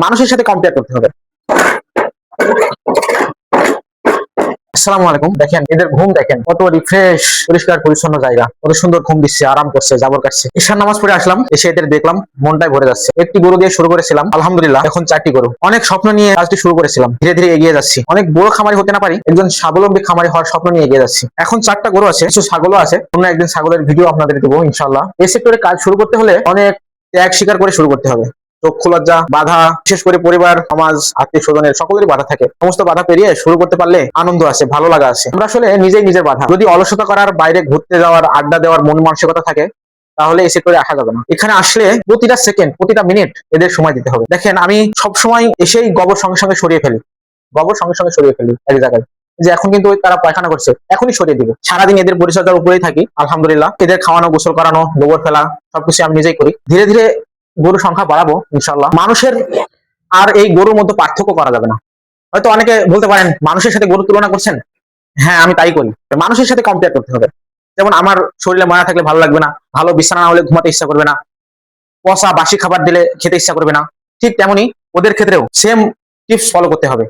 মানুষের সাথে কম্পেয়ার করতে হবে। আসসালামু আলাইকুম। দেখেন এদের ঘুম, দেখেন কত রিফ্রেশ, পরিষ্কার পরিচ্ছন্ন জায়গা, কত সুন্দর ঘুম দিচ্ছে, আরাম করছে, জাবর কাটছে। ঈশার নামাজ পড়ে আসলাম, এসে এদের দেখলাম, মনটাই ভরে যাচ্ছে। একটি গরু দিয়ে শুরু করেছিলাম, আলহামদুলিল্লাহ এখন 4টি গরু। অনেক স্বপ্ন নিয়ে কাজটি শুরু করেছিলাম, ধীরে ধীরে এগিয়ে যাচ্ছি। অনেক বড় খামারি হতে না পারি, একজন স্বাবলম্বী খামারি হওয়ার স্বপ্ন নিয়ে এগিয়ে যাচ্ছি। এখন 4টা গরু আছে, কিছু ছাগলও আছে। অন্য একদিন ছাগলের ভিডিও আপনাদের দেবো ইনশাআল্লাহ। এই সেক্টরে কাজ শুরু করতে হলে অনেক ত্যাগ স্বীকার করে শুরু করতে হবে। চক্ষু লজ্জা, বাধা, বিশেষ করে পরিবার, সমাজ, আত্মীয় স্বজনের সকলেরই বাধা থাকে। সমস্ত বাধা পেরিয়ে শুরু করতে পারলে আনন্দ আছে, ভালো লাগা আছে। আমরা আসলে নিজেই নিজের বাধা। যদি অলসতা করার, বাইরে ঘুরতে যাওয়ার, আড্ডা দেওয়ার মন মানসিকতা থাকে, তাহলে এই সেক্টরে আসা যাবে না। এখানে আসলে প্রতিটা সেকেন্ড, প্রতিটা মিনিট এদের সময় দিতে হবে। দেখেন আমি সব সময় এসেই গোবর সঙ্গে সঙ্গে সরিয়ে ফেলি, গোবর সঙ্গে সঙ্গে সরিয়ে ফেলি এক জায়গায়। যে এখন কিন্তু তারা পায়খানা করছে, এখনই সরিয়ে দিব। সারাদিন এদের পরিচর্যার উপরেই থাকি, আলহামদুলিল্লাহ। এদের খাওয়ানো, গোসল করানো, গোবর ফেলা সবকিছু আমি নিজেই করি। ধীরে ধীরে গরুর সংখ্যা বাড়াবো ইনশাল্লাহ। মানুষের আর এই গরুর মধ্যে পার্থক্য করা যাবে না। হয়তো অনেকে বলতে পারেন মানুষের সাথে গরু তুলনা করছেন। হ্যাঁ, আমি তাই করি। মানুষের সাথে কম্পেয়ার করতে হবে। যেমন আমার শরীরে ময়লা থাকলে ভালো লাগবে না, ভালো বিছানা না হলে ঘুমাতে ইচ্ছা করবে না, পচা বাসি খাবার দিলে খেতে ইচ্ছা করবে না। ঠিক তেমনি ওদের ক্ষেত্রেও সেম টিপস ফলো করতে হবে।